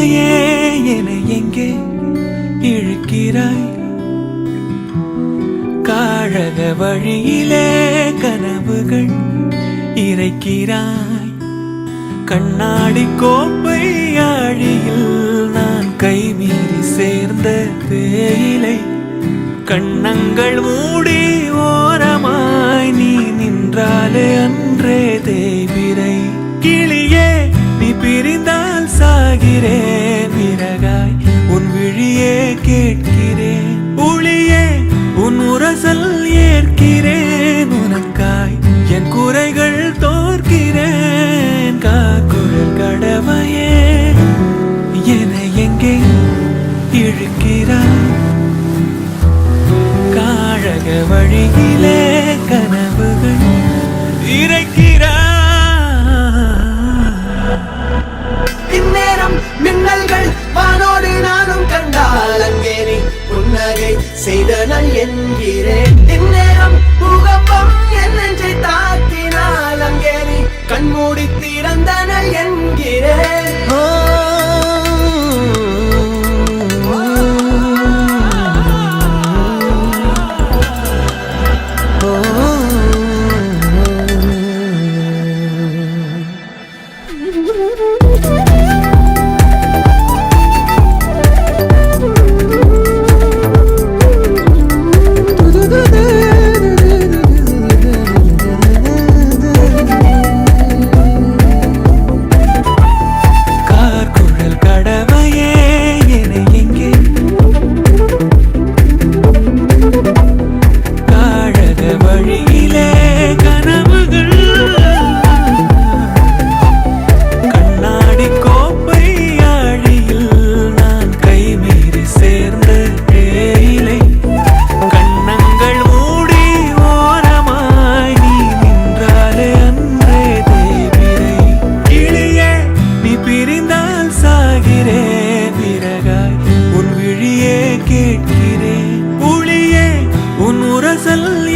கடவையே என எங்கே இழுக்கிறாய்? காழக வழியிலே கனவுகள் இறைக்கிறாய். கண்ணாடி கோப்பை ஆழியில் நான் கைமீறி சேர்ந்த தேயிலை. கண்ணங்கள் மூடி ஓரமாய் நீ நின்றாலே அன்றே தேவிரை. கிளியே நீ பிரிந்தால் சாகிறேன், விறகாய் உன் விழியே கேட்கிறேன். ஒளியே உன் உரசல் ஏற்கிறேன், உனக்காய் என் குறைகள் தோற்கிறேன். காக்குழல் கடவையே என எங்கே இழுக்கிறாய்? காழக வழியிலே கனவுகள் இறைக்கிறாய். இந்நேரம் மின்னல்கள் வானோடு நானும் கண்டால் அங்கே நீ புன்னகை செய்தனல் என்கிறேன். இந்நேரம் பூகம்பம் என் நெஞ்சை தாக்கினால் அங்கே நீ கண்மூடி திறந்தனல் என்கிறேன்.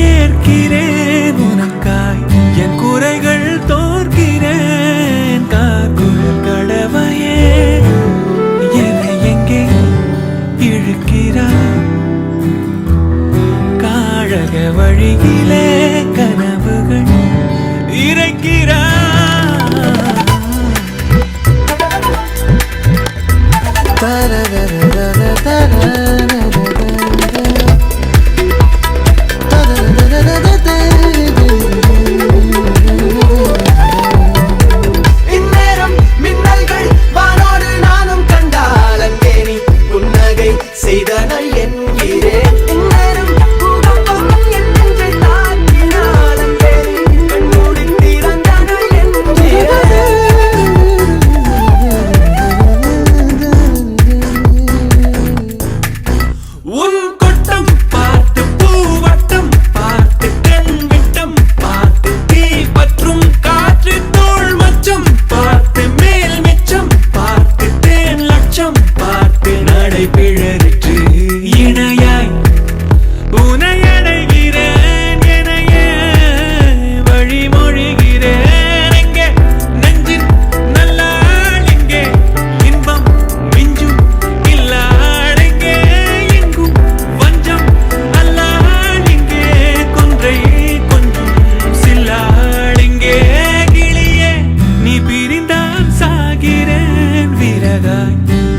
ஏற்கிறேன், உனக்காய் என் குறைகள் தோற்கிறேன். காக்குழல் கடவையே என எங்கே இழுக்கிறாய்? காழக வழியிலே கனவுகள் இறைக்கிறாய்.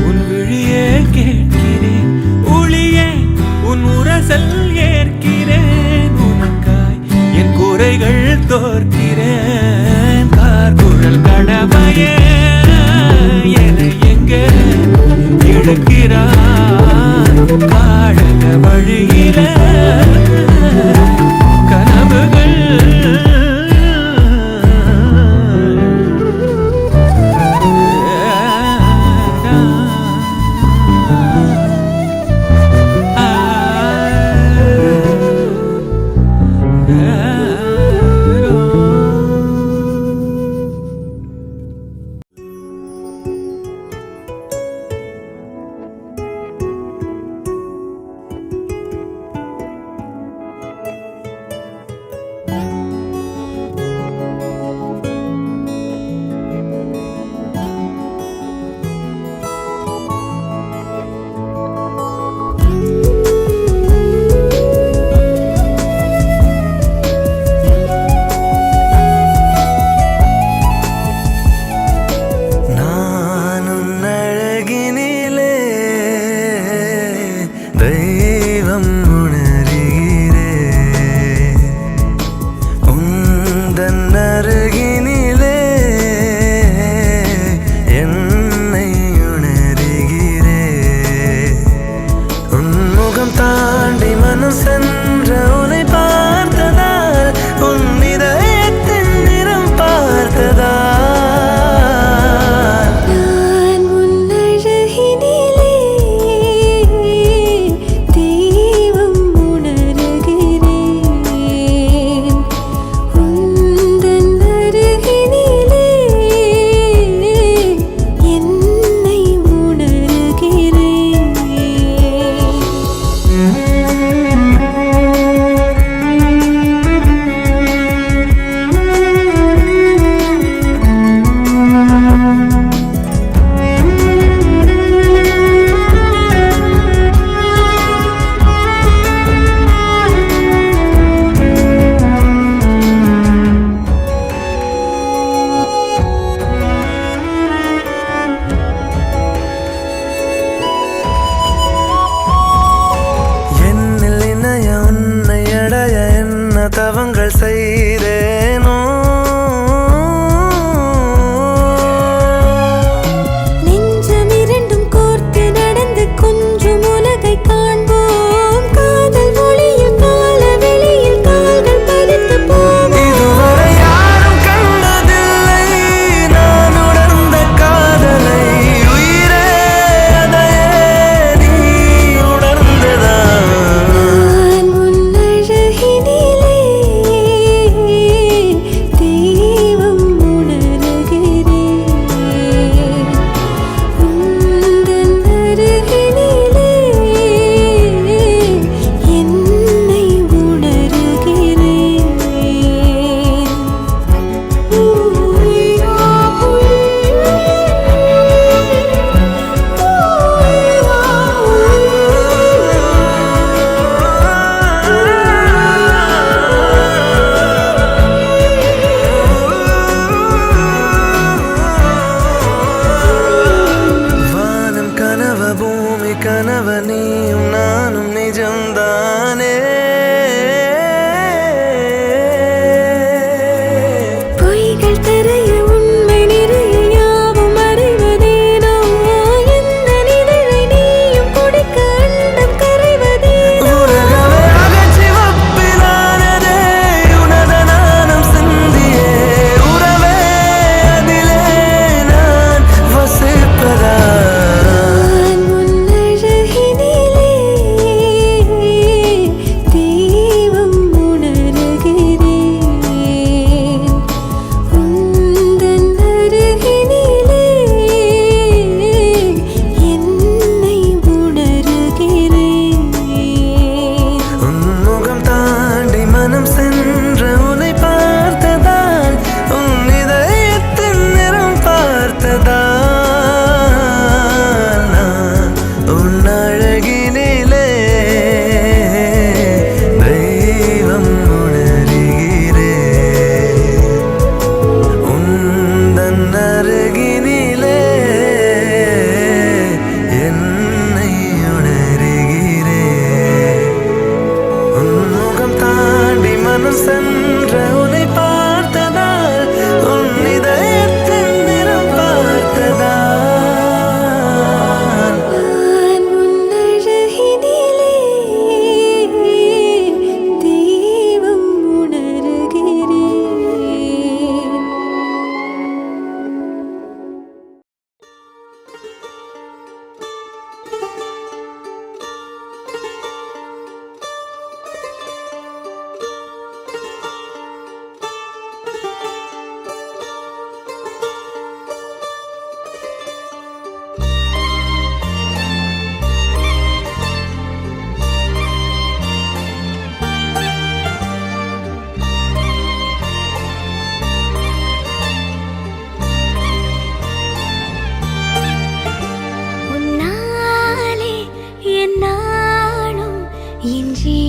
உன் விழியே கேட்கிறேன், ஒளியே உன் உரசல் ஏற்கிறேன். உனக்காய் என் குறைகள் தோற்கிறேன். கார்குழல் கடவையே என எங்கே இழுக்கிறாய்? காழக வழியிலே கனவுகள்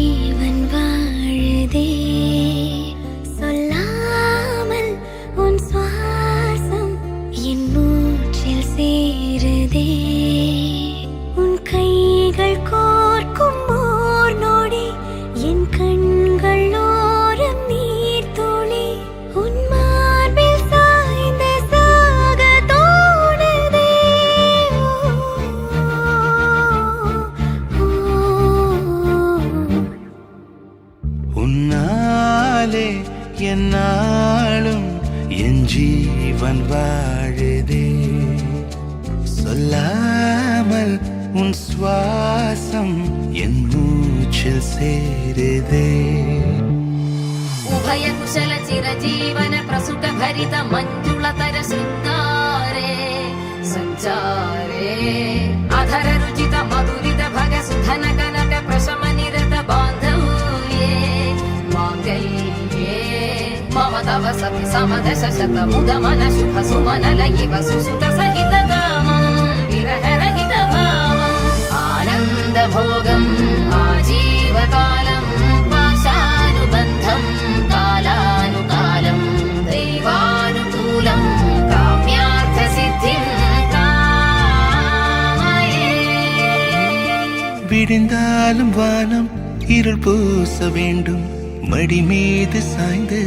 ஜீவன் வாழுதே சொல்லாமல் உன் சுவாசம் என் மூச்சில் சேருதே உன் கைகள் கோர்க்கும் ஓர் நொடி என் கண்கள் ஓரம் நீர் துளி உன் மார்பில் சாய்ந்த சாக தோணுதே உன்னாலே என்னாலும் என் ஜீவன் வாழுதே சொல்லாமல் உன் சுவாசம் என் மூச்சில் சேருதே उभय कुशल चिरजीवन प्रसुत भरित मञ्जुलतर शृङ्गारे सञ्चारे अधर रुचित मधुरित भग सुधन कनक प्रशम निरत बान्धव्ये माङ्गल्ये मम तव सति समदश शत मुद मन शुभ सुमन लयिव सुसुत सहित कामं विरह रहित भावम् आनन्द भोगम् आजीवकालं पाशानुबन्धं कालानुकालं दैवानुकूलं काम्यार्थसिद्धिं कामये விடிந்தாலும் வானம் இருள் பூச வேண்டும் மடி மீது சாய்ந்து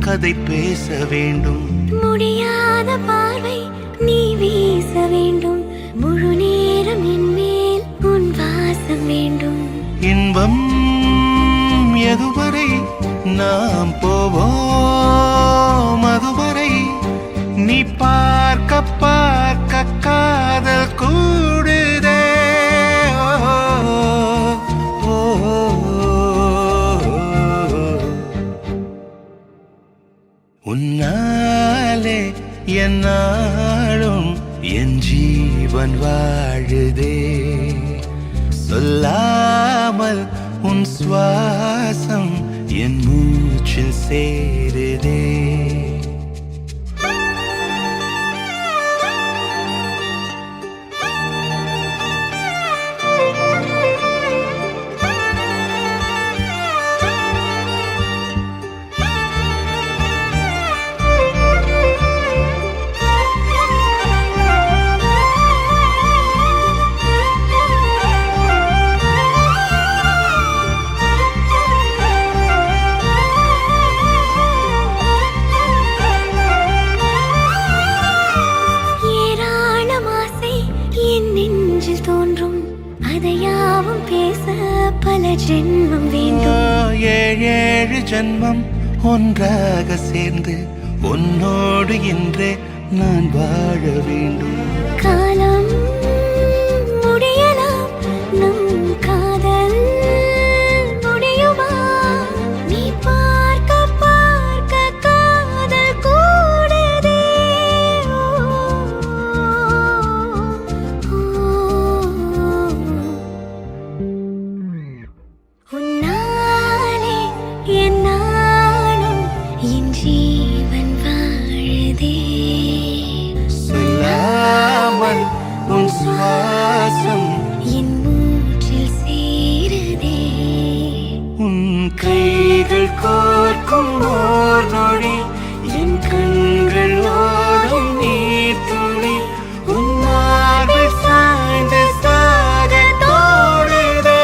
கதை பேச வேண்டும் முடியாத பார்வை நீ வீச வேண்டும் முழு நேரம் என் மேல் உன் வாசம் வேண்டும் இன்பம் எதுவரை நாம் போவோம் அதுவரை நீ பார்க்க பார்க்க காதல் கூடுதே ஓ, ஓ, உன்னாலே என்னாலும் என் ஜீவன் வாழுதே சொல்லாமல் உன் சுவாசம் என் மூச்சில் சேருதே அதையாவும் பேச பல ஜென்மம் வேண்டும் ஏழு ஜென்மம் ஒன்றாக சேர்ந்து உன்னோடு இன்றே நான் வாழ வேண்டும் காலம் முடியலாம் நம் காதல் முடியுமா நீ பார்க்க பார்க்க காதல் கூடுதே உன்னாலே என்னாலும் என் ஜீவன் வாழுதே சொல்லாமல் உன் சுவாசம் என் மூச்சில் சேருதே உன் கைகள் கோர்க்கும் ஓர் நொடி என் கண்கள் ஓடும் நீர் துளி உன் மார்பில் சாய்ந்து சாக தோணுதே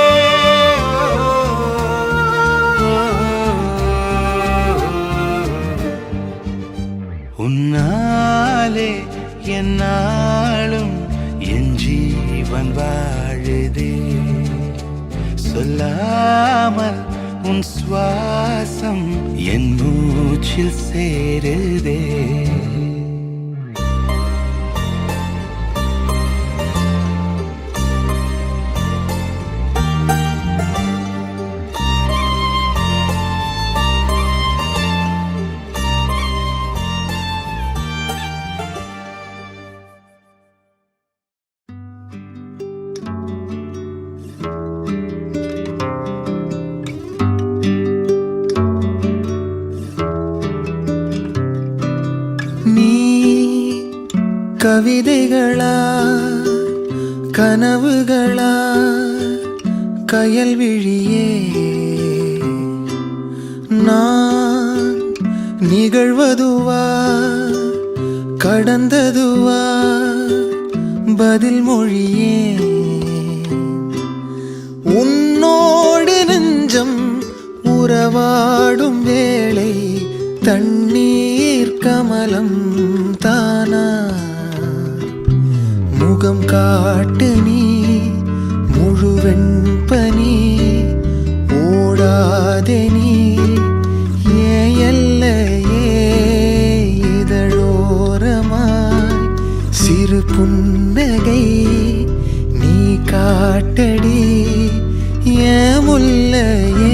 உன்னாலே என்னாலும் என் ஜீவன் வாழுதே சொல்லாமல் உன் சுவாசம் என் மூச்சில் சேருதே கவிதைகளா கனவுகளா கயல் விழியே நிகழ்வதுவா கடந்ததுவா பதில் மொழியே உன்னோடு நெஞ்சம் உறவாடும் வேளை தண்ணீர் கமலம் தானா முகம் காட்டு நீ முழுவெண் பனி ஓடாதே நீ எல்லையே இதழோரமாய் சிறு புன்னகை நீ காட்டடி ஏன் முல்லையே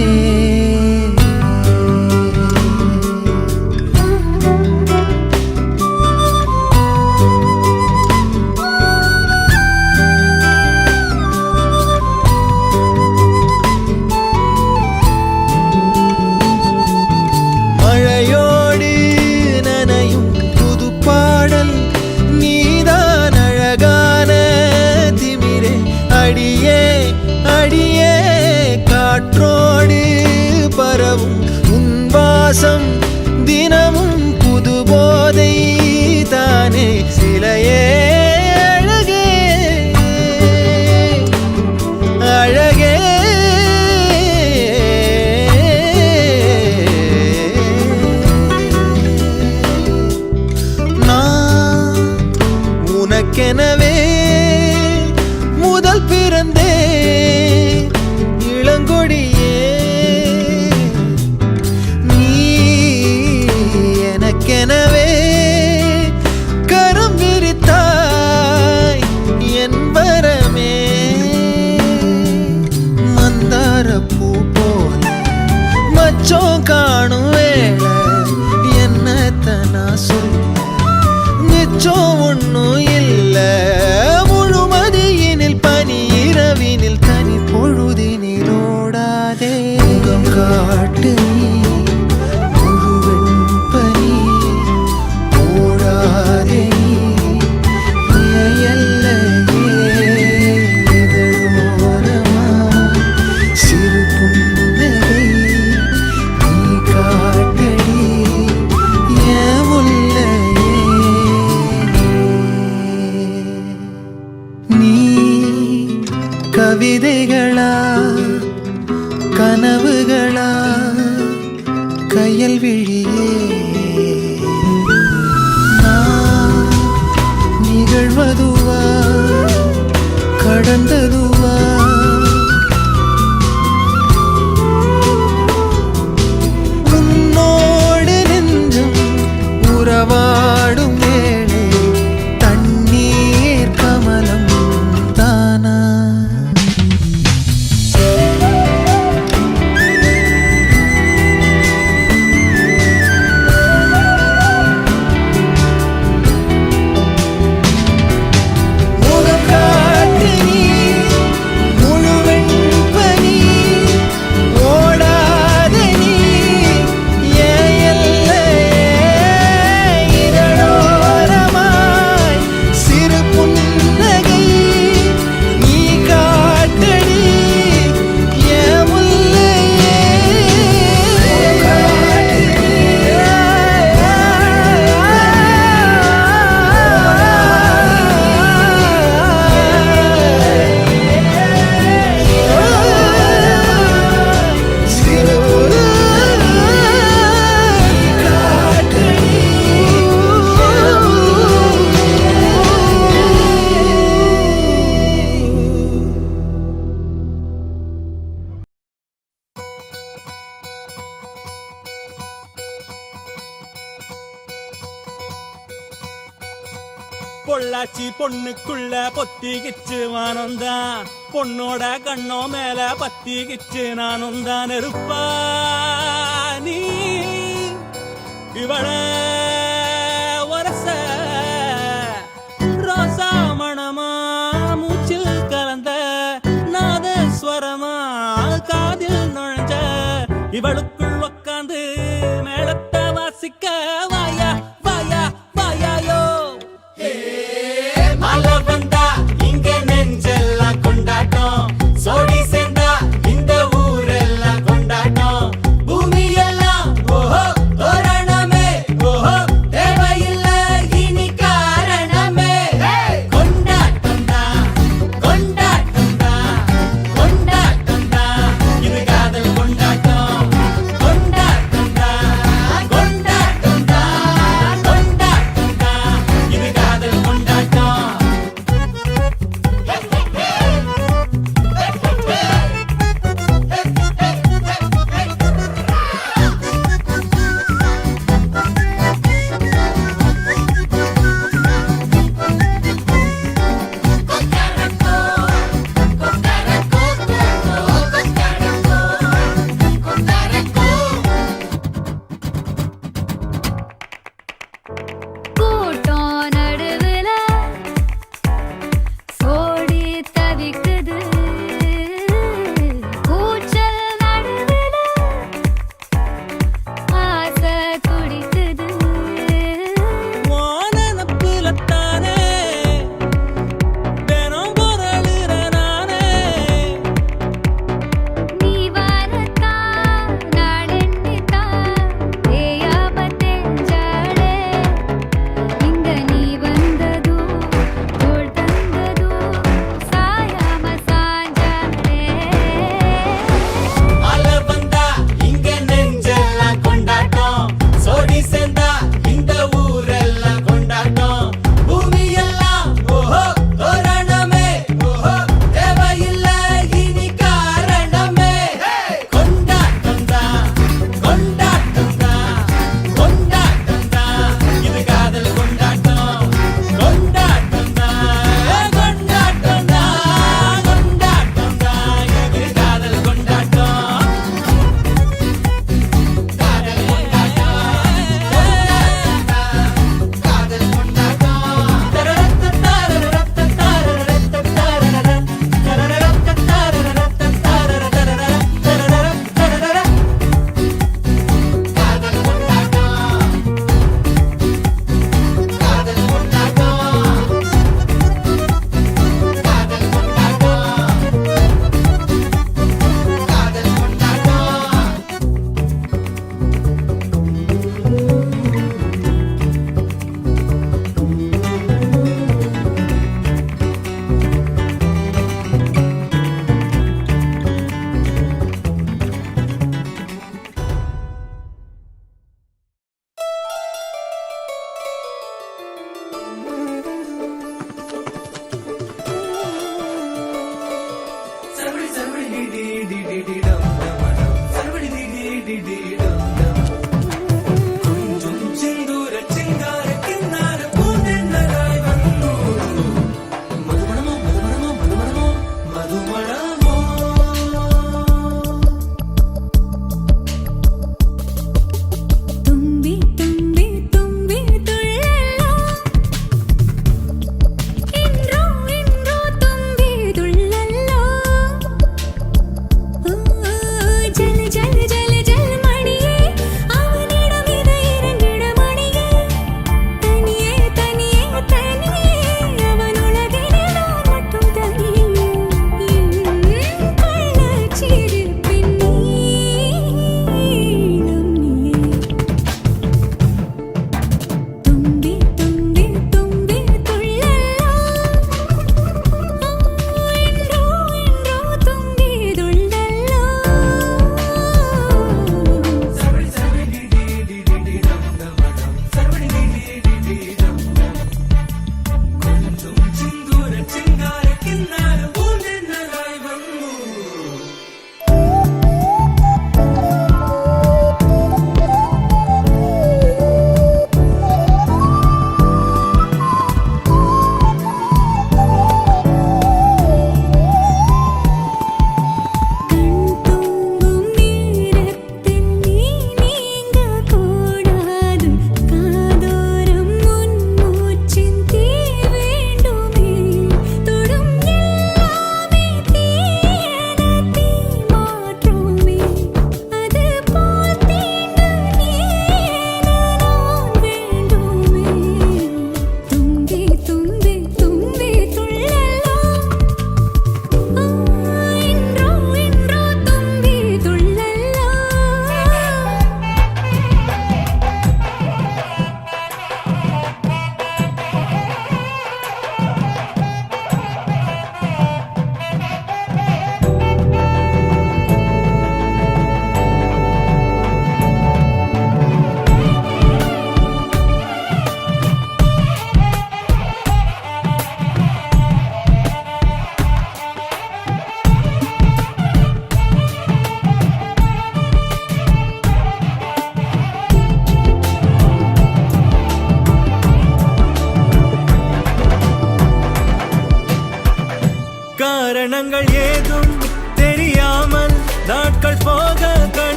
மழையோடு நனையும் புது பாடல் நீதான் அழகான திமிரே அடியே அடியே காற்றோடு பரவும் உன் வாசம் தினமும் புது போதை தானே சிலையே அழகே அழகே உனக்கெனவே முதல் பிறந்தே இளங்கொடியே நீ எனக்கெனவே கரம் விரித்தாய் என் வரமே மந்தார பூ போல மச்சம் காணும் வேளை என்னத்தனா சொல்ல மிச்சம் ஒன்னும் இல்ல முழுமதியினில் பனி இரவினில் தனி பொழுதினில் ஓடாதே முகம் காட்டு நீ முழுவெண் பனி ஓடாதே நீ எல்லையே இதழோரமாய் சிறு புன்னகை நீ காட்டடி ஏன் முல்லையே நீ கவிதைகளா கனவுகளா கையல் விழியே நான் நிகழ்வதுவா கடந்ததுவா உன்னோடு நெஞ்சம் உறவாடும் வேளை தண்ணீர் கமலம் தானா முகம் காட்டு நீ முழுவெண் பனி ஓடாதே நீ ஏன் எல்லையே இதழோரமாய் சிறு புன்னகை நீ காட்டடி ஏன் முல்லையே சிறு பொள்ளாச்சி பொண்ணுக்குள்ள பொத்திக்கிச்சு வானந்தான் பொண்ணோட கண்ணோ மேல பத்திக்கிச்சு நானும் தான் இருப்பா நீ இவள வரச ரோசா மணமா மூச்சில் கலந்த நாதஸ்வரமா காதில் நுழைஞ்ச இவளுக்குள் உக்காந்து மேளத்தை வாசிக்க வாயா வாயா வாயாயோ மழை வந்தா இங்க நெஞ்செல்லாம் கொண்டாட்டம் சோடி சேர்ந்தா இந்த ஊரெல்லாம் கொண்டாட்டம் பூமி எல்லாம் ஓஹோ தோரணமே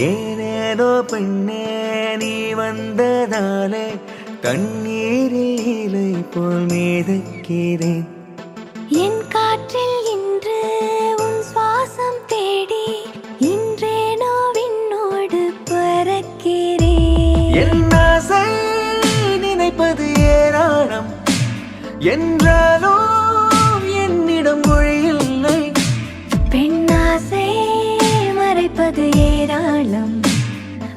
ஏனேனோ பெண்ணே நீ வந்ததாலே கண்ணீரில் இலை போல் மிதக்கிறேன். என் காற்றில் இன்று உன் சுவாசம் தேடி இன்றேனோ விண்ணோடு பறக்கிறேன். என் ஆசை நினைப்பது ஏராளம் என்றாலோ என்னிடம் மொழி இல்லை. பெண்ணாசை மறைப்பது ஏராளம்,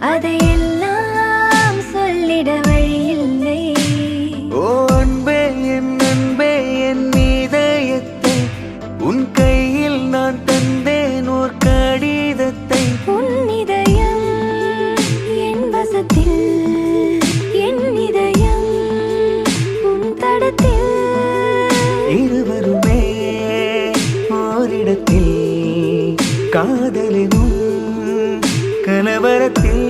அதையெல்லாம் சொல்லிட வழியில்லை. ஓ அன்பே என் அன்பே என் இதயத்தை உன் கையில் நான் தந்தேன் ஓர் கடிதத்தை. உன் இதயம் என் வசத்தில், என் இதயம் உன் தடத்தில். இருவருமே ஓரிடத்தில் காதலினும் கலவரத்தில்.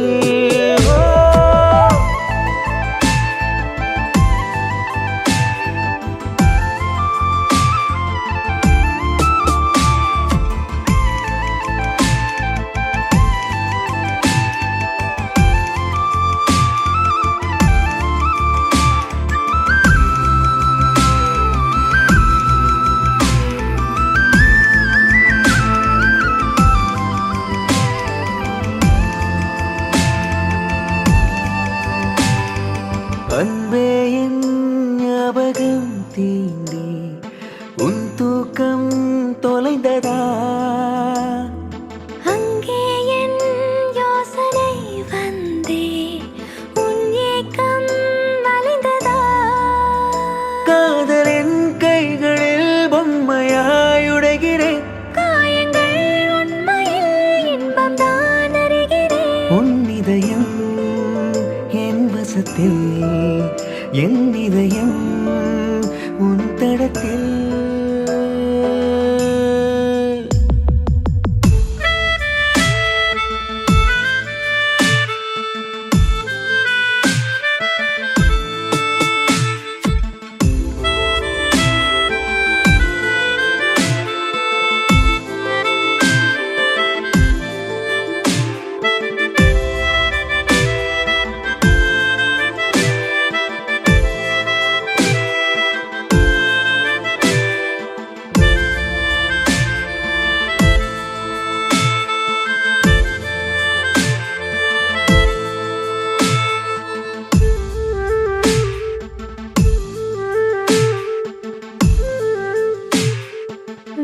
அன்பே என் ஞாபகம் தீண்டி உன் தூக்கம் தொலைந்ததா? அங்கே என் யோசனை வந்தே உன் ஏக்கம் மலிந்ததா? காதலின் கைகளில் பொம்மையாய் உடைகிறேன். காயங்கள் உண்மையில் இன்பம் தான் அறிகிறேன். உன் இதயம் என் வசத்தில், என் இதயம் உன் தடத்தில்.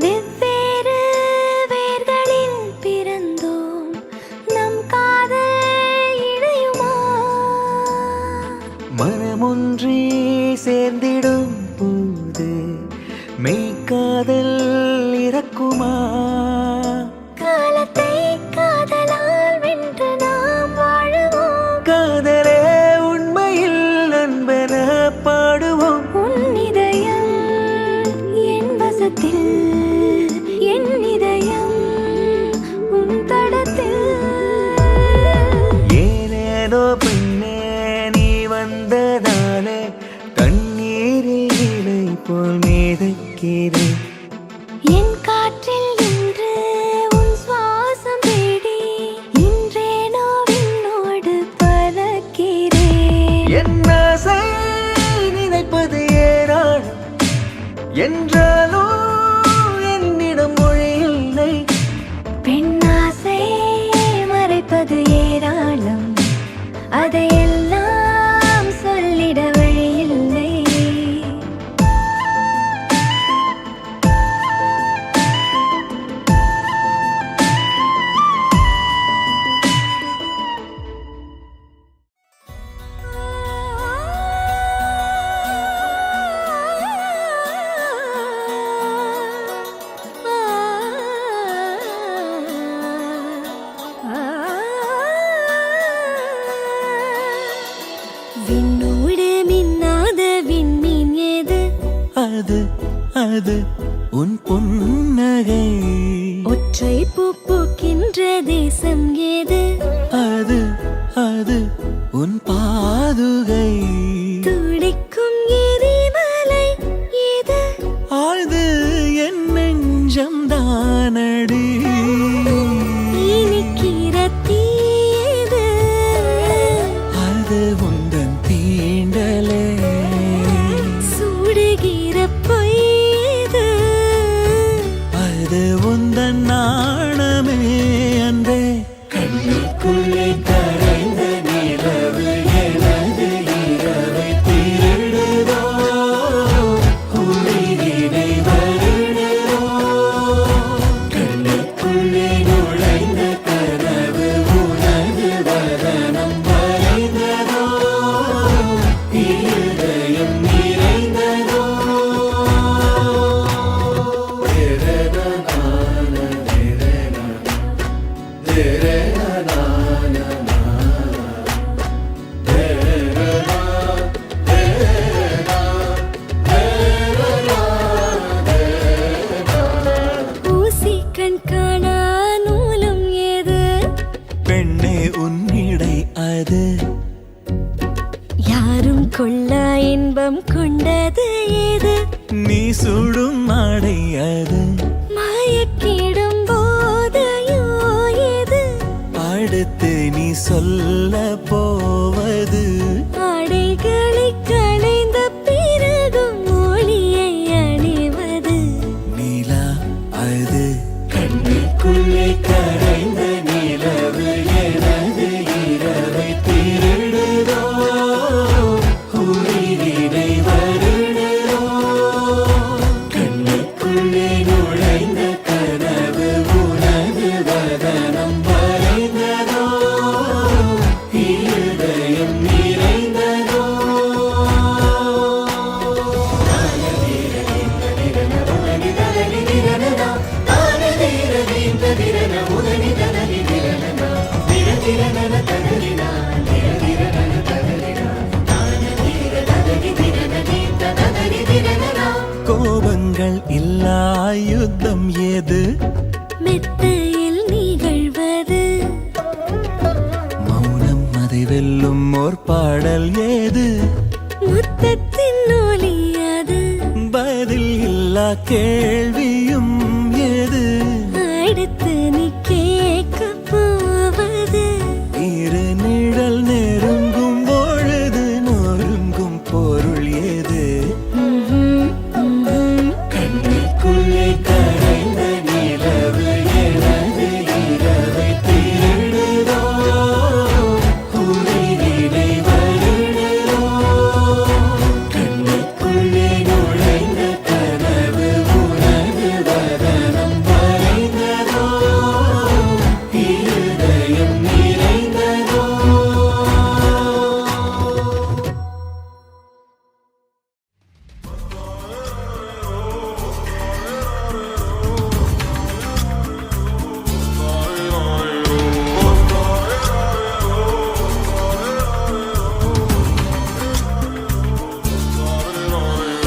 வெவ்வேறு வேர்களில் பிறந்தோம், நம் காதல் இணையுமா? மனமொன்றே சேர்ந்திடும் போது மெய்க்காதல் இறக்குமா? காலத்தை காதலால் வென்று நாம் வாழுவோம். காதலே உண்மையில் அன்பென பாடுவோம். உன் இதயம் என் வசத்தில், என் இதயம் உன் தடத்தில். ஏனேனோ பெண்ணே நீ வந்ததாலே கண்ணீரில் இலை போல் மிதக்கிறேன். என் காற்றில் இன்று உன் சுவாசம் தேடி இன்றேனோ விண்ணோடு பறக்கிறேன். என் ஆசை நினைப்பது ஏராளம் என்றாலோ என்னிடம் மொழி இல்லை. பெண்ணாசை மறைப்பது ஏராளம், அதையெல்லாம் சொல்லிட வழியில்லை. விண்ணோடு மின்னாத விண்மீன் ஏது? அது அது உன் புன்னகை. ஒற்றை பூ பூக்கின்ற தேசம் ஏது? அது அது உன் பாதுகை. துடிக்கும் எரிமலை ஏது? ஆழ்து என் நெஞ்சம் தானடி. இனிக்கிற தீ என் நாணமே அன்றே கண்ணுக்குள்ளே கரைந்த நிலவு எனது இரவை திருடுதோ உயிரினை வருடுதோ கண்ணுக்குள்ளே நுழைந்த கனவு உனது வதனம் வரைந்ததோ இருதயம் நிறைந்ததோ ஊசி கண் காணா நூலும் ஏது பெண்ணே உன்னிடை அது யாரும் கொள்ளா இன்பம் கொண்டது ஏது நீ சுடும் ஆடை அது மயக்கிடும் போதையோ ஏது அடுத்து நீ சொல்ல போவது ஆடைகளை களைந்த பிறகும் ஒளியை அணிவது நீலா அது கண்ணுக்குள்ளே கரைந்த நிலவு எனது இரவை திருடுதோ உயிரினை வருடுதோ கண்ணுக்குள்ளே நுழைந்த கனவு உனது வதனம் வரைந்ததோ இருதயம் நிறைந்ததோ கோபங்கள் இல்லா யுத்தம் ஏது மெத்தையில் நிகழ்வது மௌனம் அதை வெல்லும் ஓர் பாடல் ஏது முத்தத்தின் ஒலி அது பதில் இல்லா கேள்வியும் ஏது அடுத்து நீ கேட்க போவது இரு நிழல் நெருங்கும் பொழுது நொறுங்கும் பொருள் ஏது கண்ணுக்குள்ளே கரைந்த நிலவு எனது இரவை திருடுதோ உயிரினை வருடுதோ கண்ணுக்குள்ளே நுழைந்த கனவு உனது வதனம் வரைந்ததோ இருதயம் நிறைந்ததோ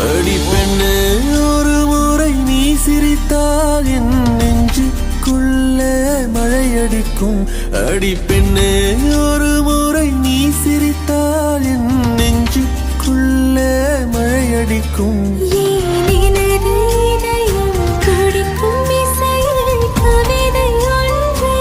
அடி பெண்ணே ஒரு முறை நீ சிரித்தால் என் நெஞ்சுக்குள்ளே மழையடிக்கும் அடி பெண்ணே ஒரு முறை நீ சிரித்தால் என் நெஞ்சுக்குள்ளே மழையடிக்கும் குடிக்கும் இசையில் கவிதை ஒன்றை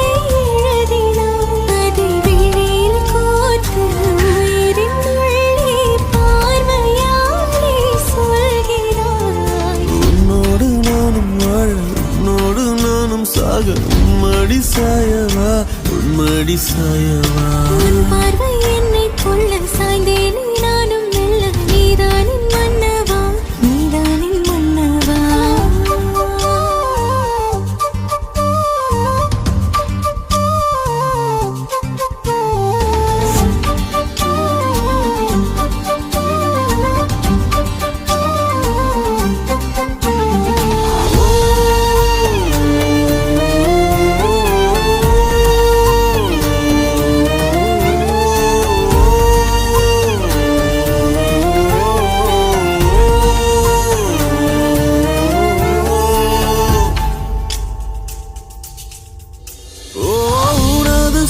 எழுதினார் அதை வெளியில் கோர்த்து உயிரின் உள்ளே பார்வையாலே சொல்கிறாய் உன்னோடு நானும் வாழ உன்னோடு நானும் சாக உம்மடி சாயவா உன்மடி சாயவா உன் பார்வை என்னை கொள்ள சாய்ந்தேனே நானும் மெல்ல நீதானின் மன்னவா நீதானின் மன்னவா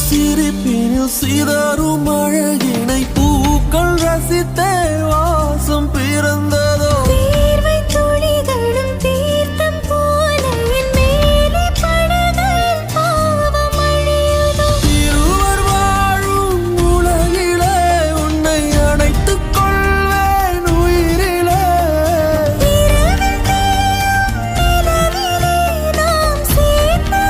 சிரிப்பினில் சிதறும் அழகினை பூக்கள் ரசித்தே வாசம் பிறந்ததோ தீர்வை துளிகளும் தீர்த்தம் போல என் மேலே படுகையில் பாவம் அழியுதோ இருவர் வாழும் உலகிலே உன்னை அணைத்துக் கொள்வேன் உயிரிலே இரவில் தேயும் நிலவிலே நாம் சேர்ந்த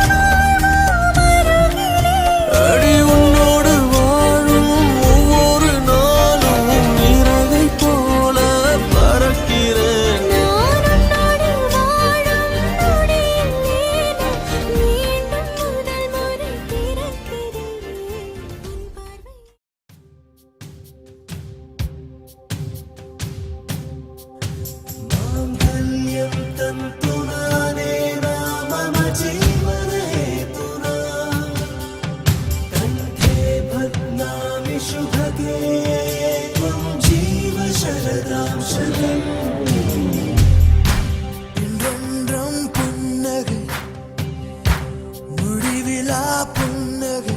நிலா புன்னகை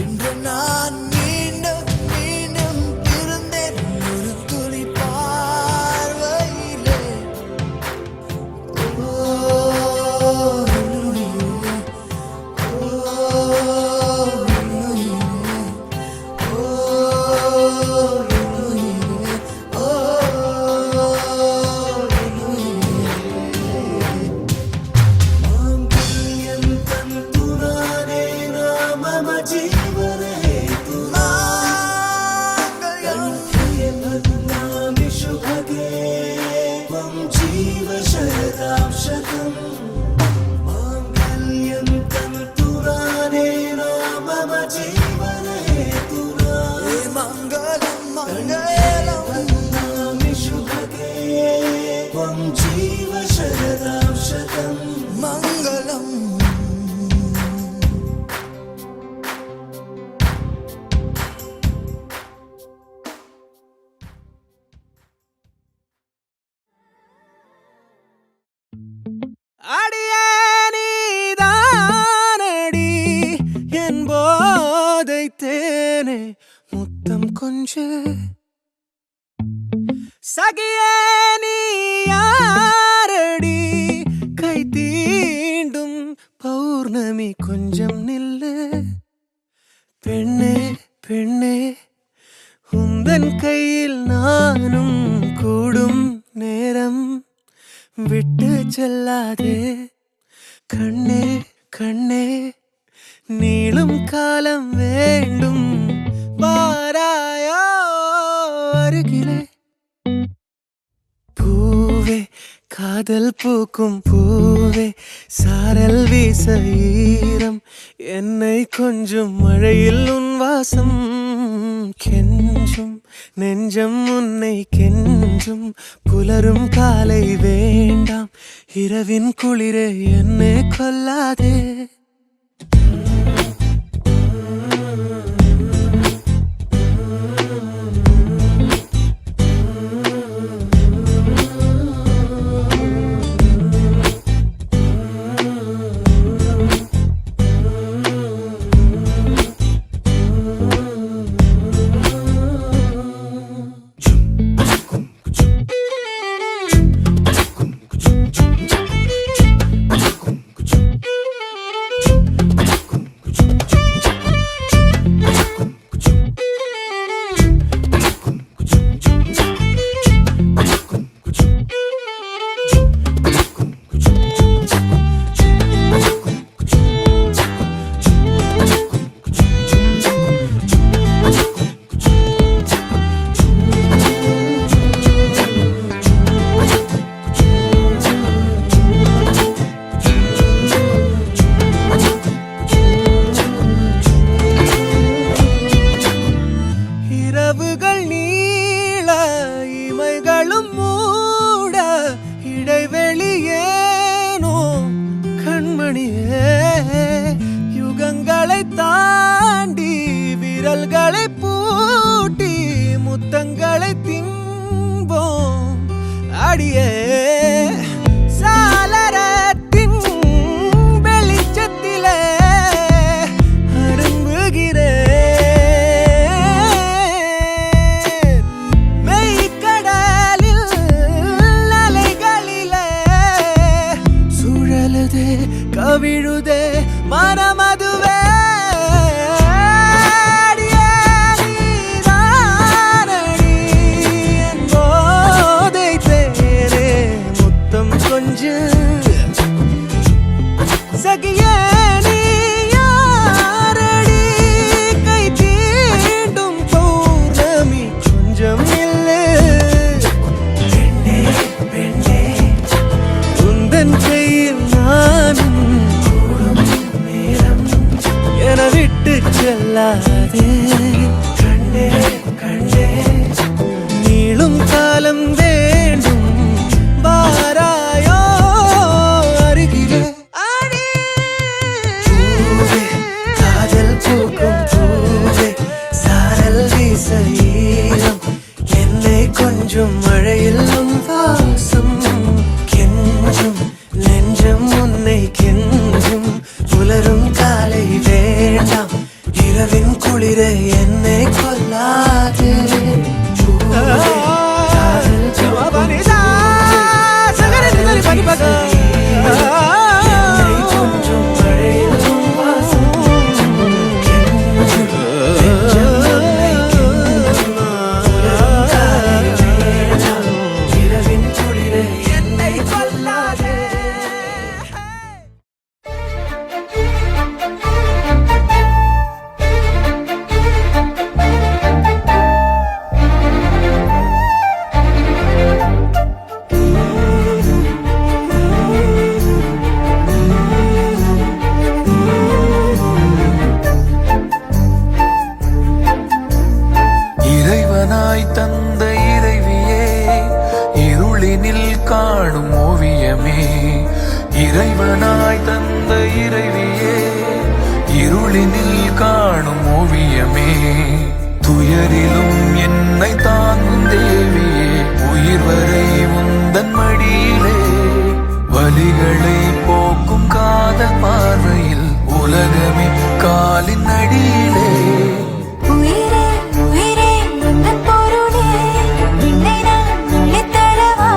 இன்று நான் மீண்டும் மீண்டும் இருந்தேன் ஒரு துளி பார்வையிலே அடியே நீதானடி என் போதை தேனே முத்தம் கொஞ்சு சகியே நீ யாரடி கை தீண்டும் பௌர்ணமி கொஞ்சம் நில்லு பெண்ணே பெண்ணே உந்தன் கையில் நானும் கூடும் நேரம் விட்டு செல்லாதே கண்ணே கண்ணே நீளும் காலம் வேண்டும் வாராயோ அருகிலே பூவே காதல் பூக்கும் பூவே சாரல் வீச ஈரம் என்னை கொஞ்சம் மழையில் உன் வாசம் கெஞ்சும் நெஞ்சம் உன்னை கெஞ்சும் புலரும் காலை வேண்டாம் இரவின் குளிரே என்னை கொல்லாதே யுகங்களை தாண்டி விரல்களை பூட்டி முத்தங்களை திம்போம் அடியே சாளரத்தின் வெளிச்சத்திலே அரும்புகிறேன் மெய்க்கடலில் அலைகளிலே சுழலுதே கவிழுதே மனமதுவே சகியே நீ யாரடி கை தீண்டும் பௌர்ணமி கொஞ்சம் இல்லை பெண்ணே பெண்ணே உந்தன் கையில் நானும் கூடும் நேரம் என விட்டு செல்லாதே கண்ணே கண்ணே நீளும் காலம் வேண்டும் வாராயோ அருகிலே இறைவனாய் தந்த இறைவியே, இருளினில் காணும் ஓவியமே, துயரிலும் என்னை தாங்கும் தேவியே, உயிர் வரை உந்தன் மடியிலே, வலிகளை போக்கும் காதல் பார்வையில் உலகமே காலின் அடியிலே. உயிரே உயிரே உந்தன் பொருளே, என்னை நான் அள்ளித் தரவா?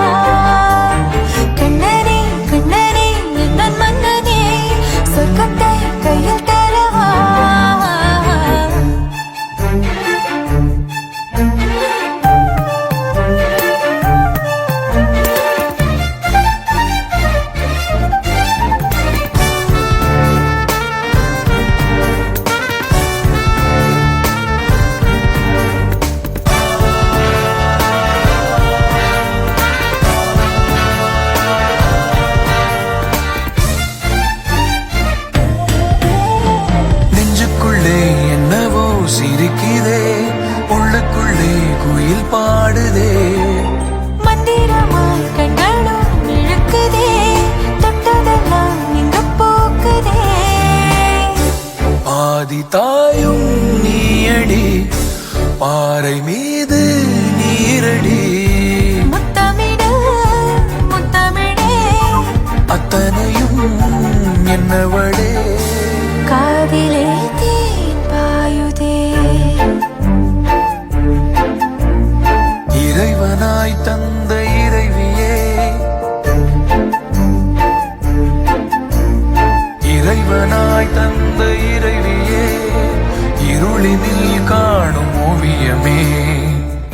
கண்ணனே கண்ணனே எந்தன் மன்னனே, சொர்க்கத்தை கையில் தரவா? நெஞ்சுக்குள்ளே என்னவோ சிரிக்குதே, உள்ளுக்குள்ளே குயில் பாடுதே, மந்திரமாய் கண்களும் இழுக்குதே, தொட்டதெல்லாம் இங்கு போக்குதே. ஆதி தாயும் நீயடி, பாறை மீது நீரடி, முத்தமிடு முத்தமிழே, அத்தனையும் என்னவளே, காதிலே தேன் பாயுதே. இறைவனாய் தந்த இறைவியே, இறைவனாய் தந்த இறைவியே, இருளினில் காணும் ஓவியமே,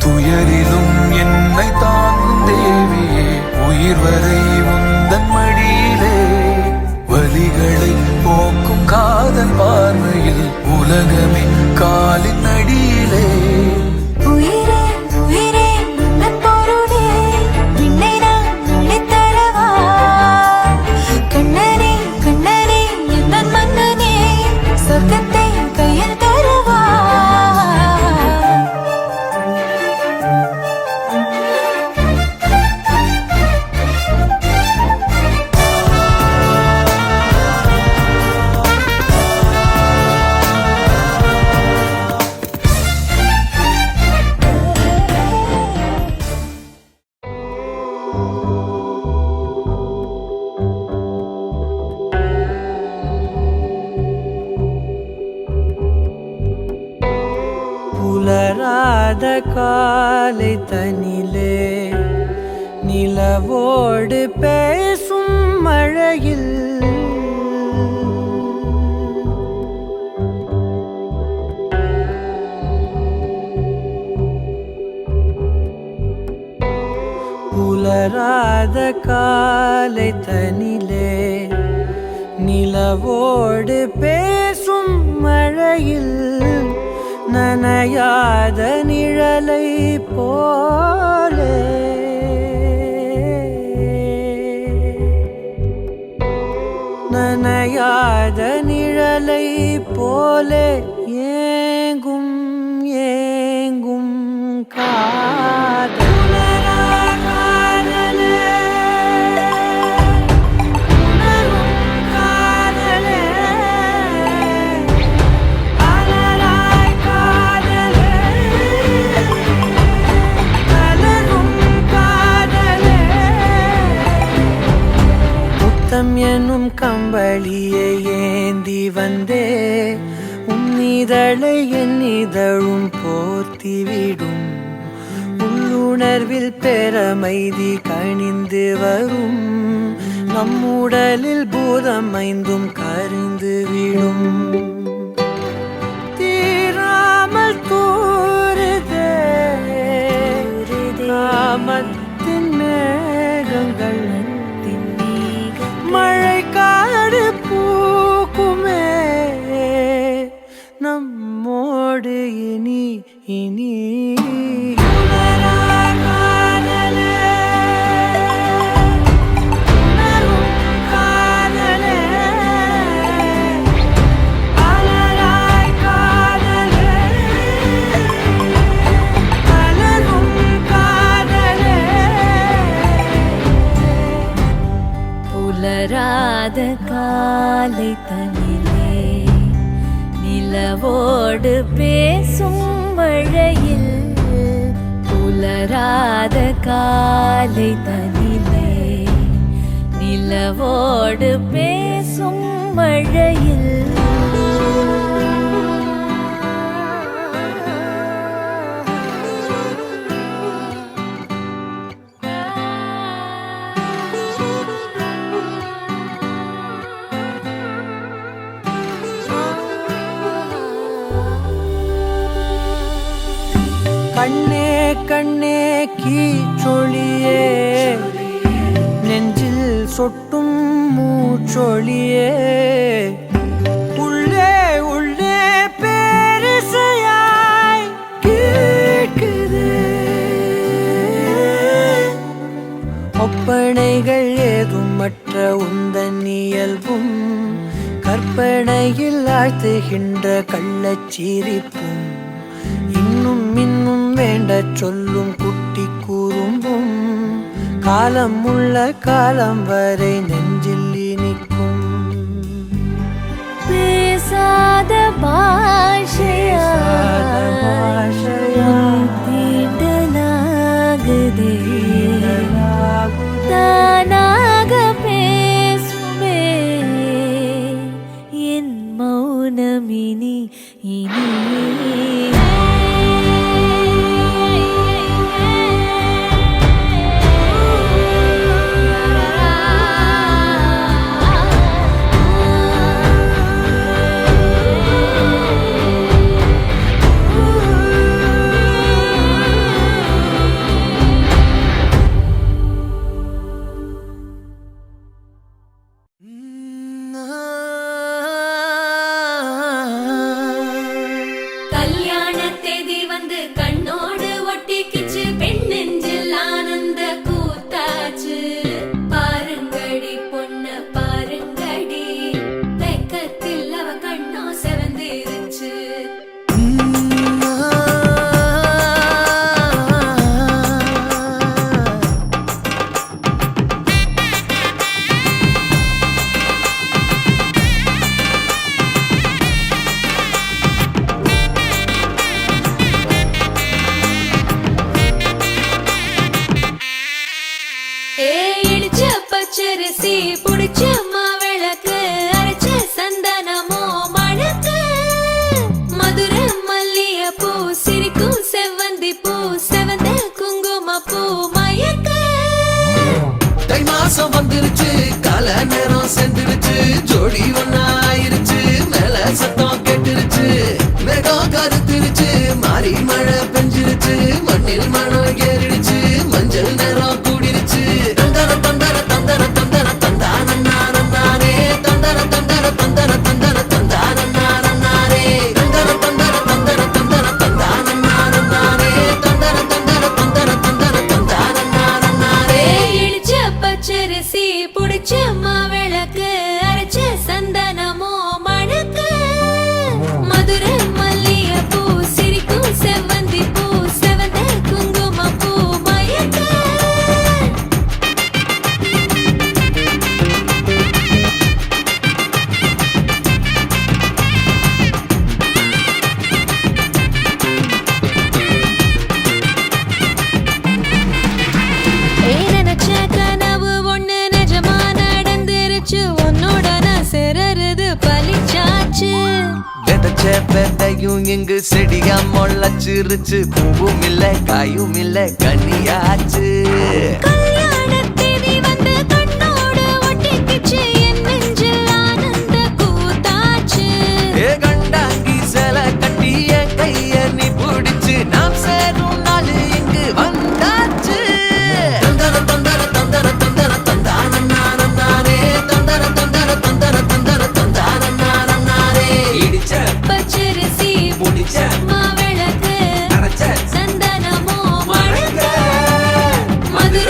துயரிலும் என்னை தாங்கும் தேவியே, உயிர் வரை உந்தன் மடியிலே, வலிகளை போக்கும் காதல் பார்வையில் உலகமே காலின் அடியிலே. உயிரே உயிரே உந்தன் பொருளே, என்னை நான் அள்ளித் தரவா? கண்ணனே கண்ணனே எந்தன் மன்னனே, சொர்க்கத்தை கையில் தரவா? புலராத காலை தனிலே, நிலவோடு பேசும் மழையில், புலராத காலை தனிலே, நிலவோடு பேசும் மழையில், நனையாத நிழலை போலே, நனையாத நிழலை போலே, ஏங்கும் ஏங்கும் காதலே. எனும் கம்பளியை ஏந்தி வந்தே, உன்னிதழை என் இதழும் போர்த்திவிடும், உள்ளுணர்வில் பெறமைதி கணிந்து வரும், நம்முடலில் பூதம் ஐந்தும் கரிந்து விடும், தீராமல் தூறுதே காமத்தின் மேகங்கள், மழை காடு பூக்குமே நம்மோடு இனி இனி. காதலே காலை தனிலே நிலவோடு பேசும் மழையில் புலராத காலை தனிலே நிலவோடு பேசும் மழையில் கண்ணே கண்ணே கீச்சொழியே நெஞ்சில் சொட்டும் மூச்சொழியே உள்ளே உள்ளே பேரிசையாய் கேட்குது ஒப்பனைகள் ஏதும் மற்ற உந்தன் இயல்பும் கற்பனையில் ஆழ்த்துகின்ற கள்ளச்சிரிப்பும் இன்னும் இன்னும் வேண்ட சொல்லும் குட்டி கூறும்பும் காலம் உள்ள காலம் வரை நெஞ்சில் இனிக்கும் பேசாத பாஷையா தீண்டலாகுதே தானாக பேசுமே என் மௌனமினி இனி கல்யாண தேதி வந்து கண்ணோடு ஒட்டிக்கிச்சு பெண் நெஞ்சில் ஆனந்த கூத்தாச்சு பாருங்கடி பொண்ண பாருங்கடி வெக்கத்தில் அவ கண்ணோ செவந்திருச்சு இடிச்ச பச்சரிசி புடிச்ச மாவிளக்கு அரைச்ச சந்தனமோ மணக்கு மதுர மல்லிய பூ சிரிக்கும் செவ்வந்தி பூ செவந்த குங்கும பூ மயக்க தை மாசம் வந்துருச்சு கால நேரம் சென்றுருச்சு ஜோடி ஒன்னாயிருச்சு மேல சத்தம் கெட்டுருச்சு மேகம் கருத்துருச்சு மாறி மழை பெஞ்சிருச்சு மண்ணில் மணம் ஏறிடுச்சு மஞ்சள் நேரம் கூடிருச்சு தந்தர தந்தர தந்தர தந்தர தந்தானே தந்தர தந்தர தந்தர தந்தர தந்தானே தந்தர தந்தர தந்தர தந்தர தந்தானே தந்தர தந்தர தந்தர தந்தர தந்தானே இடிச்ச பச்சரிசி புடிச்ச மாவிளக்கு அரைச்ச சந்தனமோ மணக்கு மதுர மல்லிய பூ சிரிக்கும் செவ்வந்தி பூ செவந்த குங்கும பூ மயக்க நினைச்ச கனவு ஒண்ணு நிஜமா நடந்துருச்சு உன்னோட நான் சிறருது பலிச்சாச்சு விதைச்ச விதையும் இங்கு செடியா முளைச்சிருச்சு பூவும் இல்ல காயும் இல்ல கனியாச்சு கல்யாண தேதி வந்து கண்ணோடு ஒட்டிக்கிச்சு என் நெஞ்சில் ஆனந்த கூத்தாச்சு ஏ கண்டாங்கி சில கட்டி என் கைய நீ பிடிச்சு நாம் சேரும் நாள் இங்கு வந்தாச்சு தந்தர தந்தர தந்தர தந்தர தந்தானே தந்தர தந்தர தந்தர தந்தர தந்தானே இடிச்ச பச்சரிசி முடிச்ச மாவிளக்கு அரைச்ச சந்தனமோ மணக்க மதுர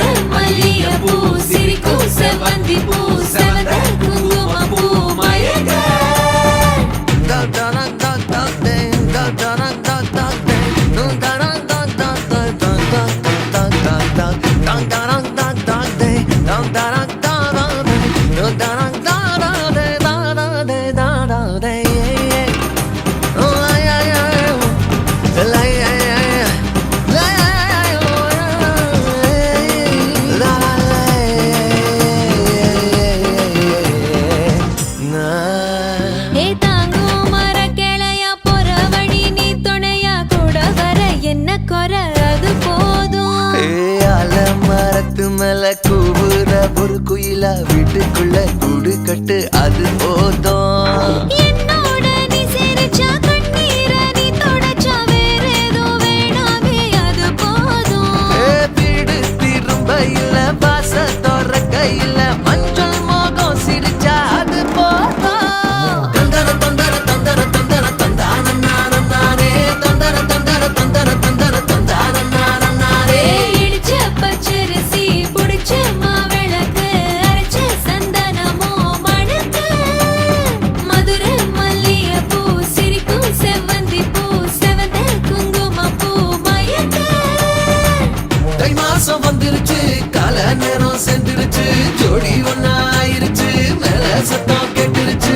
ஒரு குயிலா வீட்டுக்குள்ள கூடு கட்டு அது போதும். என்னோட நீ சிரிச்சா கண்ணீர நீ தொடச்சா வேற ஏதோ வேணாமே அது போதும். வீடு திரும்ப இல்ல பாச தோறக்க இல்ல மஞ்சள் மோகம் சிரிச்சா அது போதும். தந்தர தந்தர தந்தர தந்தர தந்தான நானே தந்தர தந்தர தந்தர தந்தர தந்தான நானே. இடிச்ச பச்சரிசி புடிச்ச மாவிளக்கு அரைச்ச சந்தனமோ மணக்கு. மதுரை மல்லிகைப்பூ சிரிக்கும் செவ்வந்தி பூ செவந்த குங்குமப்பூ மயக்க. தை மாசம் வந்துருச்சு கால நேரம் சென்றுருச்சு ஜோடி ஒன்னாயிருச்சு மேல சத்தம் கேட்டுருச்சு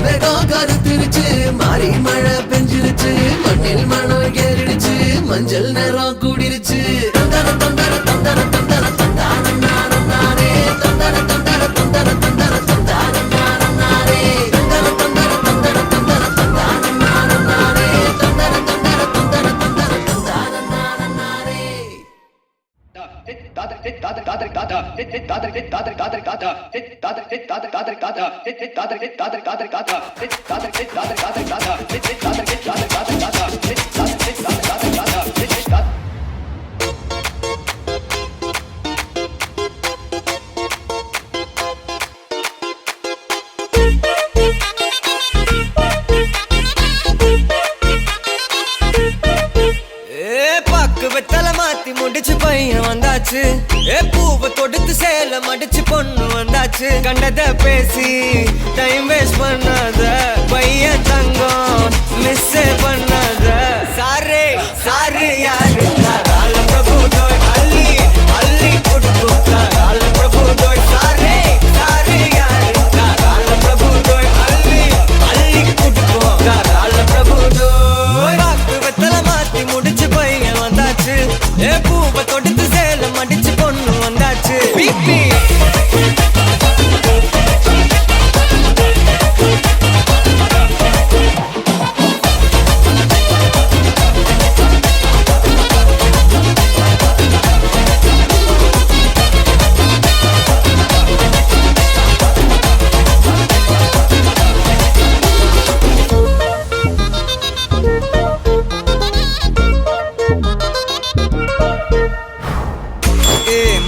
மேகம் கருத்துருச்சு மாறி மழை பெஞ்சிருச்சு மண்ணில் மணம் ஏறிடுச்சு மஞ்சள் நேரம் கூடிருச்சு. தந்தர தந்தர தந்தர தந்தர தந்தான நானே தந்தர தந்தர தந்தர தந்தர தந்தான நானே தந்தர தந்தர தந்தர தந்தர தந்தான நானே தந்தர தந்தர தந்தர தந்தர தந்தான நானே. வெத்தலை மாத்தி முடிச்சு பையன் வந்தாச்சு. பூவை தொடுத்து சேல மடிச்சு பொண்ணு வந்தாச்சு. கண்டத பேசி டைம் வேஸ்ட் பண்ணாத பையன் தங்கம் மிஸ் பண்ணாத. சாரே சாரு யாரு கால பிரபு டோய் அள்ளி அள்ளி கொடுக்கும் கால பிரபு டோய். சாரே சாரு யாரு கால பிரபு டோய் அள்ளி அள்ளி கொடுக்கும் கால பிரபு டோய். பாக்கு வெத்தலை மாத்தி முடிச்சு பையன் வந்தாச்சு. பூவை தொடுத்து சேல மடிச்சு பொண்ணு வந்தாச்சு. பிபி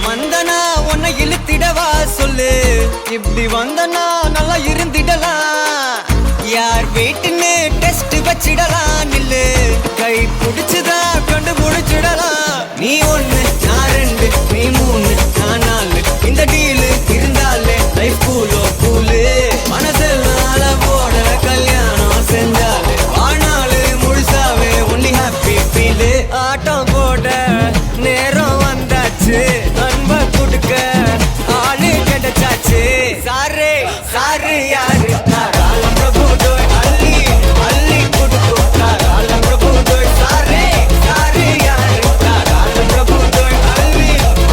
மந்தனா உன்னை இழுத்திடவா சொல்லு. இப்படி வந்தனா நல்லா இருந்திடலாம். யார் வீட்டுன்னு டெஸ்ட் வச்சிடலாம். நில்லு கை பிடிச்சுதா கண்டு முடிச்சிடலாம். நீ ஒண்ணு நான் ரெண்டு நீ மூணு நான் நாலு இந்த டீலு இருந்தாலே லைஃப் கூலோ கூலு. மனசெல்லாம் போட கல்யாணம் செஞ்சாலே ஆனாலு முழுசாவே ஒன்லி ஹாப்பி ஃபீலு. ஆட்டம் போட நேரம் வந்தாச்சு. அன்ப கொடுக்க ஆளு கிடைச்சாச்சு. சாரே சாரு யாரு கால பிரபு டோய் அள்ளி அள்ளி கொடுக்கும் கால பிரபு டோய். சாரே சாரு யாரு கால பிரபு டோய் அள்ளி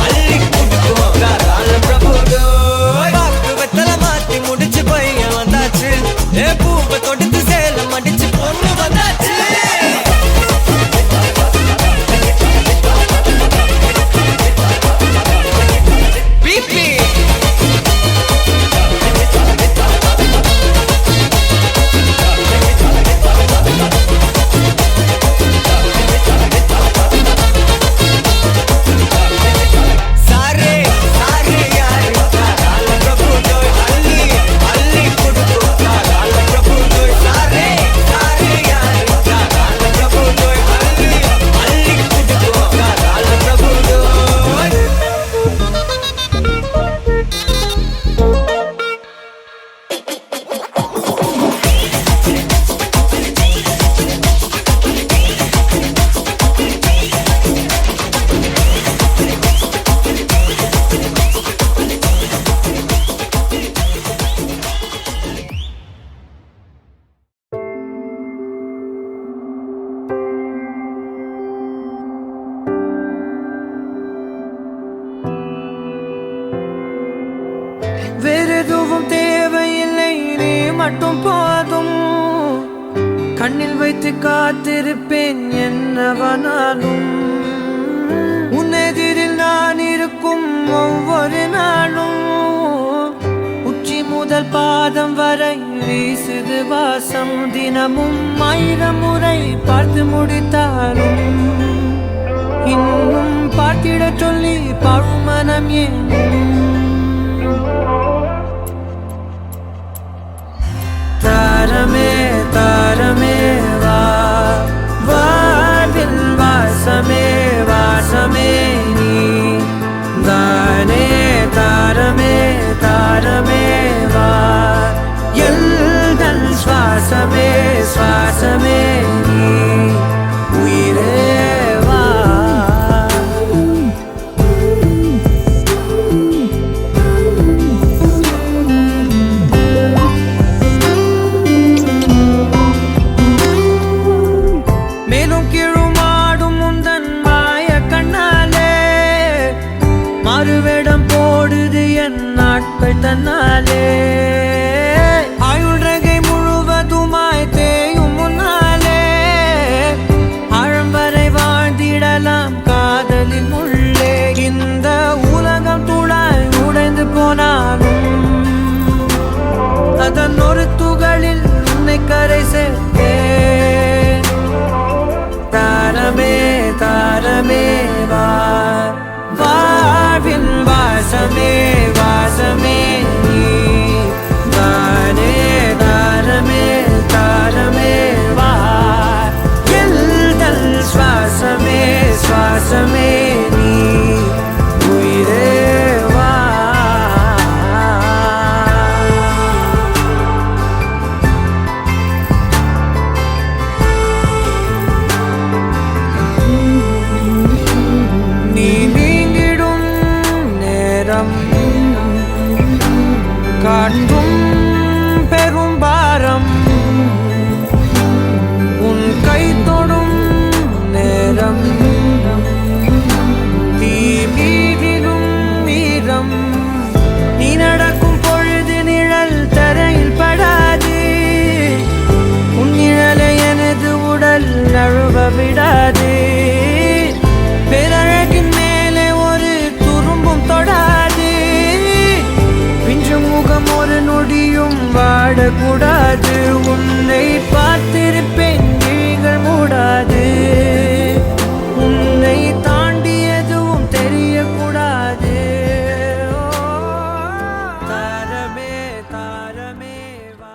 அள்ளி கொடுக்கும் கால பிரபு டோய். பாக்கு வெத்தலை மாத்தி முடிச்சு பையன் வந்தாச்சு. பூவை தொடுத்து சேல மடிச்சு பொண்ணு வந்தாச்சு. பிபி சாரே சாரு யாரு கால பிரபு டோய் அள்ளி அள்ளி கொடுக்கும் கால பிரபு டோய். சாரே சாரு யாரு கால பிரபு டோய் அள்ளி அள்ளி கொடுக்கும் கால பிரபு டோய். வேறெதுவும் தேவையில்லை நீ மட்டும் போதும். கண்ணில் வைத்து காத்திருப்பேன் என்னவனாலும். உன்னை உன்னெதிரில் நான் இருக்கும் ஒவ்வொரு நாளும் உச்சி முதல் பாதம் வரை வீசுது வாசம். தினமும் 1000 முறை பார்த்து முடித்தாலும் இன்னும் பார்த்திட சொல்லி பழுமனம் ஏன்? தாரமே தாரமே வா, வாழ்வில் வாசமே வாசமே நீ தானே. தாரமே தாரமே வா, எல்தல் சுவாசமே சுவாசமே நீ உயிரே வா. மேலும் கீழுமாடும் முந்தன் மாய கண்ணாலே மாறுவேடம் போடுது என் நாட்கள் தன்னாலே. ஆயுள் ரகை முழுவதுமாய் தேயும் முன்னாலே ஆழம் வரை வாழ்ந்திடலாம் காதலின் உள்ளே. இந்த உலகம் துளாய் உடைந்து போனாலும் அதன் ஒரு துகளில் உன்னை கரை சேர்த்தேன். தாரமே தாரமே வா, வாழ்வில் வாசமே வாசமே நீ தானே. தாரமே தாரமே வா, எல்தல் சுவாசமே சுவாசமே நீ உயிரே வா. நீ நீங்கிடும் நேரம் காட்டும் பெரும் பாரம், உன் கை தொடும் நேரம் தீ மீதிடும் வீரம். நீ நடக்கும் பொழுது நிழல் தரையில் படாது, உன் நிழலை எனது உடல் நழுவ விடாது. பேரழகின் மேலே ஒரு துரும்பும் தொடாது, பிஞ்சு முகம் ஒரு நொடியும் வாடக்கூடாது. உன்னை பார்த்திருப்பேன் விழிகள் மூடாது, உன்னை தாண்டி எதுவும் தெரியக்கூடாது. தாரமே தாரமே வா.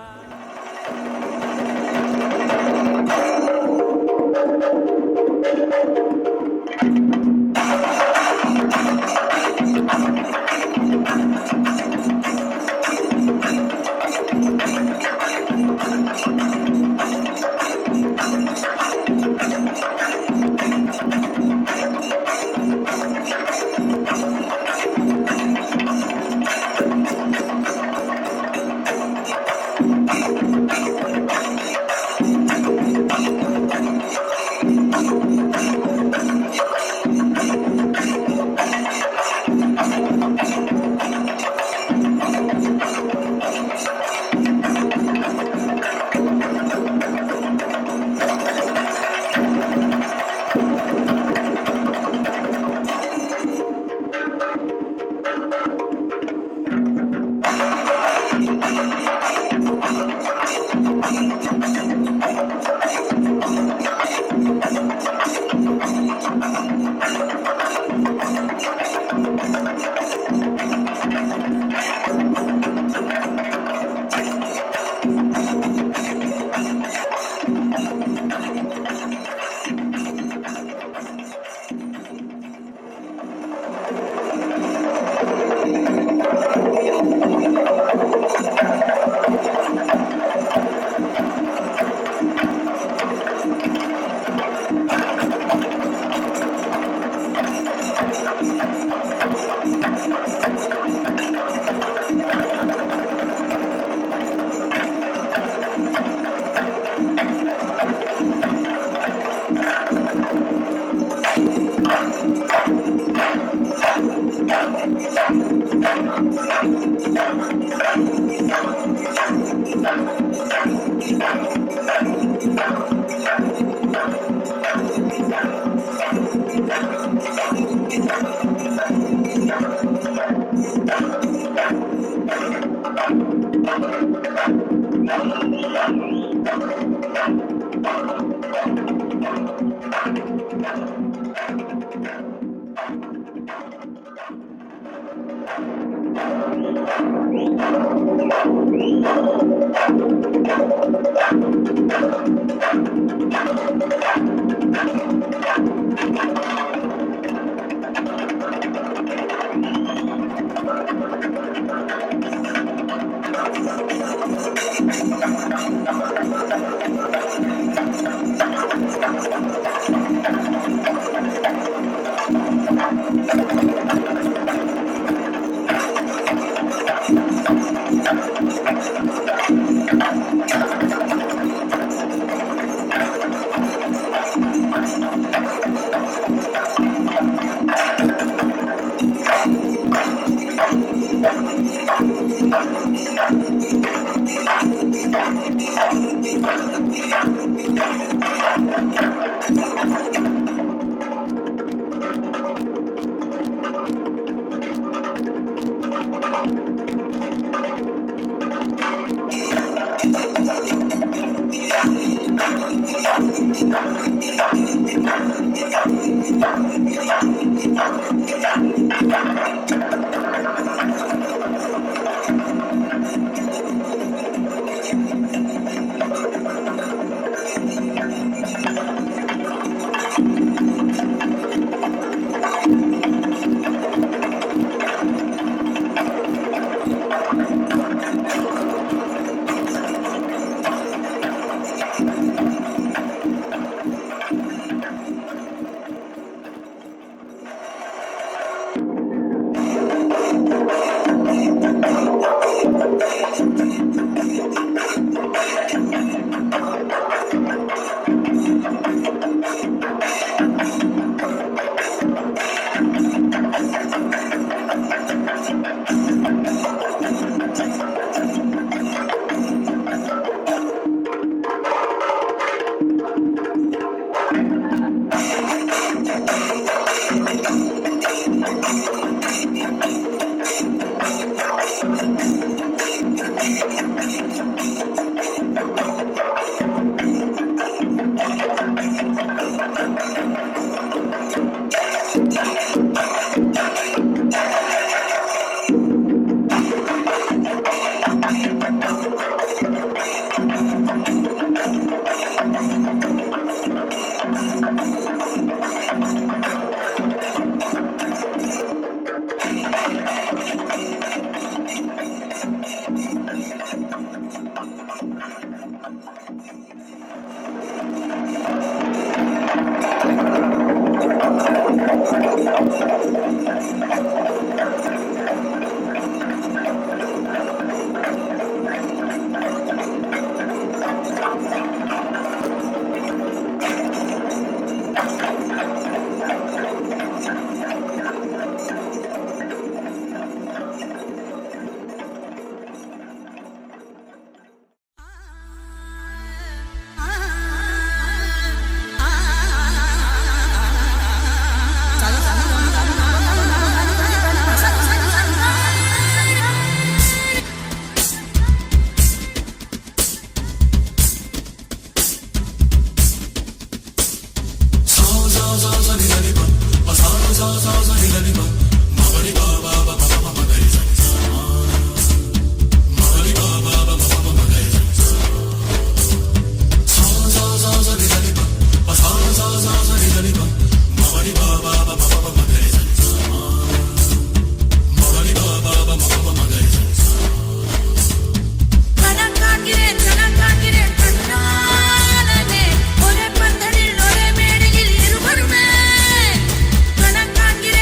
Thank you. கணக்காகிறேன் ஒரே பந்தலில் ஒரே மேடையில் இருவருமே கணக்காகிறேன்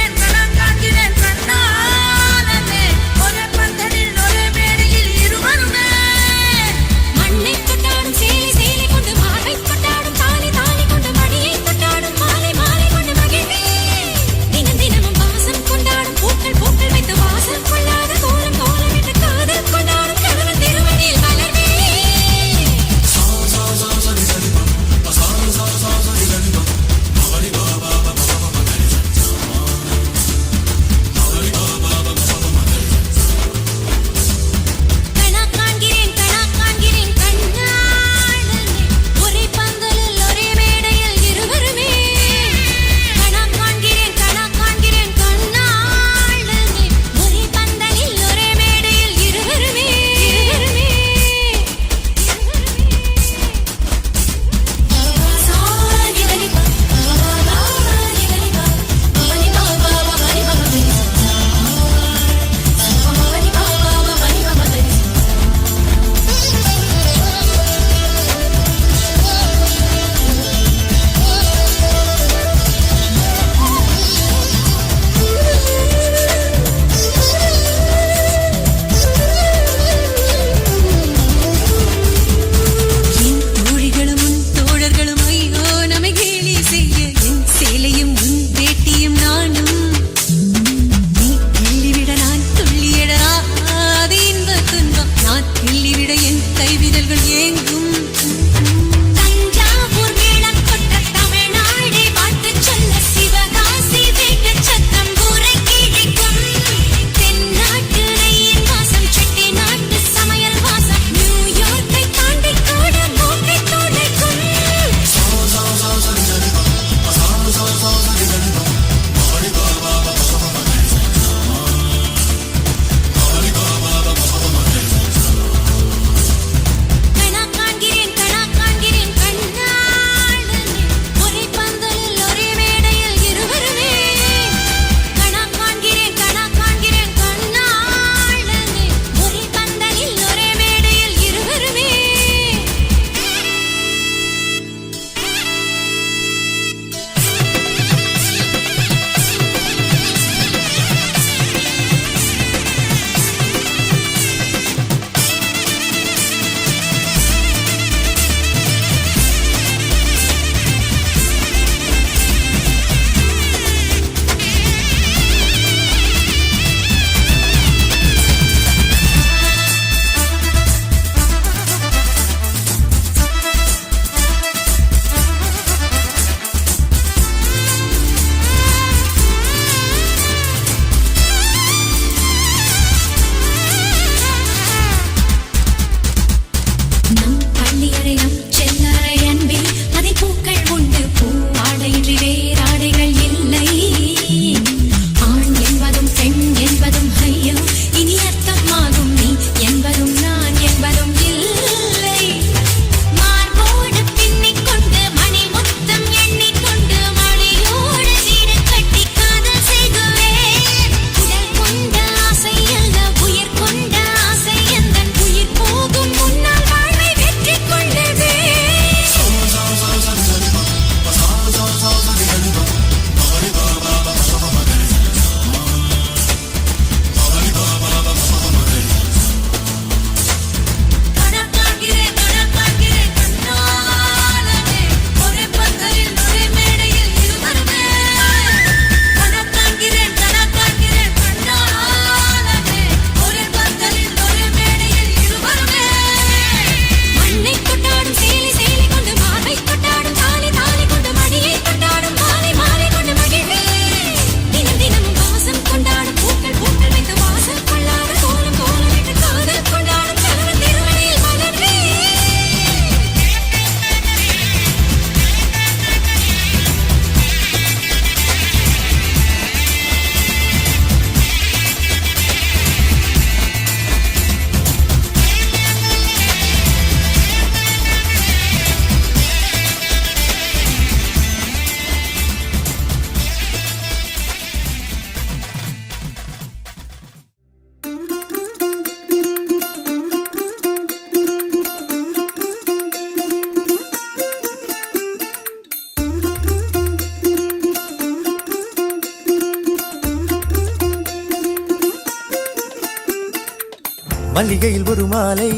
மல்லிகையில் ஒரு மாலை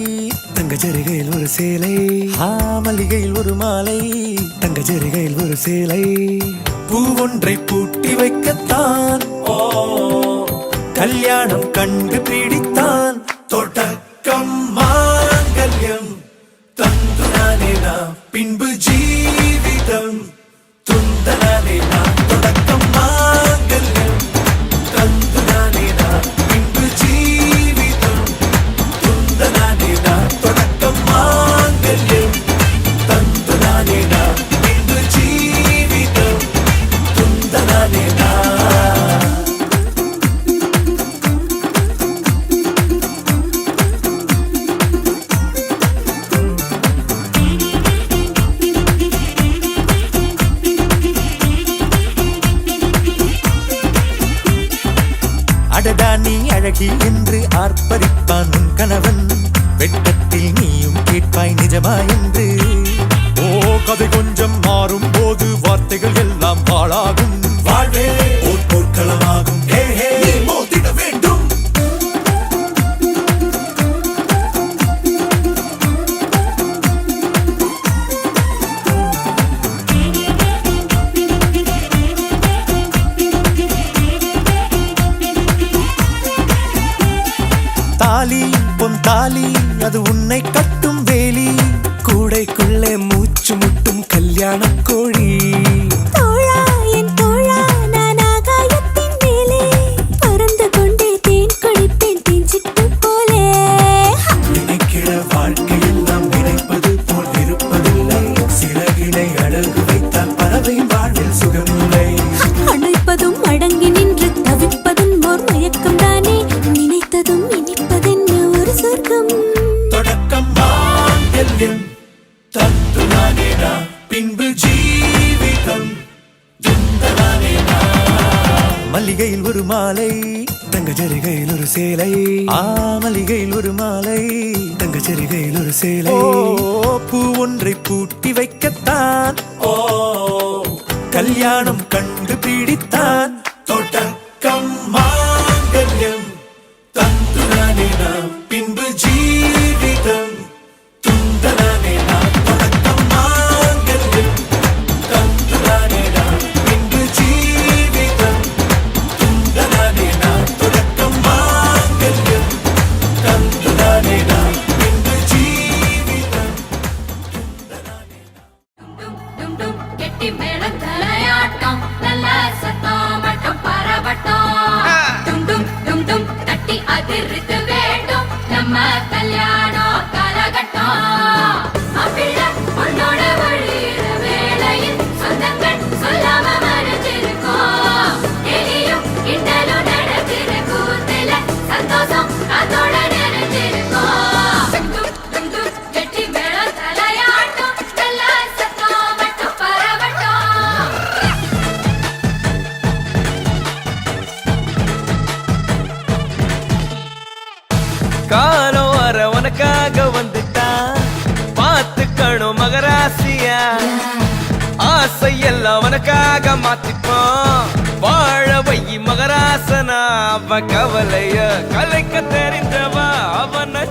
தங்க ஜரிகையில் ஒரு சேலை மல்லிகையில் ஒரு மாலை தங்க ஜரிகையில் ஒரு சேலை பூ ஒன்றை பூட்டி வைக்கத்தான் கல்யாணம் கண்டு பிடித்தான் தொடக்கம் மாங்கல்யம் தந்துனானே நாம் பின்பு ஜீவிதம் துந்தனானே நாம் தொடக்கம் மாங்கல்யம் தந்துனானே நாம் பின்பு ஜீவிதம் துந்தனானே நாம் தொடக்கம் மாங்கல்யம் தந்துனானே நாம் பின்பு ஜீவிதம் துந்தனானே நாம் அடடா நீ அழகி என்று ஆர்ப்பரிப்பான் உன் கணவன் வெட்டத்தில் நீயும் கேட்பாய் நிஜமா என்று கதை கொஞ்சம் மாறும் போது வார்த்தைகள் எல்லாம் பாழாகும் வாழ்வே ஓர் போர்க்களமாகும் மோதிட வேண்டும் தாலி பொன் தாலி அது உன்னை கட்டும் வேலி கூடைக்குள்ளே மூச்சு முட்டும் கல்யாண கோழி தோழா என் தோழா நான் ஆகாயத்தின் மேலே பறந்து கொண்டே தேன் குடிப்பேன் தேஞ்சிட்டு போலே நினைக்கிற வாழ்க்கையில் நாம் நினைப்பது போல் இருப்பதில்லை சிறகினை அழகு வைத்தால் பறவை வாழ்வில் சுகமில்லை அணைப்பதும் அடங்கி நின்று தவிப்பதும் ஓர் மயக்கம் தானே நினைத்ததும் இனிப்பதென்ன ஒரு சொர்க்கம் தொடக்கம் மாங்கல்யம் தந்துனானே நாம் பின்பு ஜீவிதம் துந்தனானே நாம் மல்லிகையில் ஒரு மாலை தங்க ஜரிகையில் ஒரு சேலை மல்லிகையில் ஒரு மாலை தங்க ஜரிகையில் ஒரு சேலை பூ ஒன்றை பூட்டி வைக்கத்தான் கல்யாணம் கண்டு பிடித்தான் தொடக்கம் மாங்கல்யம் தந்துனானே நாம் பின்பு ஜீவிதம் துந்தனானே நாம் தொடக்கம் மாங்கல்யம் தந்துனானே நாம் பின்பு ஜீவிதம் துந்தனானே நாம் தொடக்கம் மாங்கல்யம் தந்துனானே நாம் பின்பு ஜீவிதம் டும் டும் கெட்டி மேளம் தலையாட்டம் நல்ல சத்தம் மட்டும் பரவட்டம் டும் டும் தட்டி அதிர்த்து வேண்டும் நம்ம கல்யாணம் காலகட்டம் மாப்பிள்ளை பொண்ணோட வழியிற வேளையில் சொந்தங்கள் சொல்லாம மறைஞ்சிருக்கோம் எலியும் கிண்டலும் நடக்கிற கூத்துல சந்தோஷம் அதோட நிறைஞ்சிருக்கோம் டும் டும் கெட்டி மேளம் தலையாட்டம் நல்ல சத்தம் மட்டும் பரவட்டம் காலம் வர உனக்காக வந்துட்டான் பார்த்துக்கணும் மகராசியா ஆசை எல்லாம் உனக்காக மாத்திப்போம் வாழ வை மகராசனா அவ கவலைய கலைக்க தெரிஞ்சவா அவனை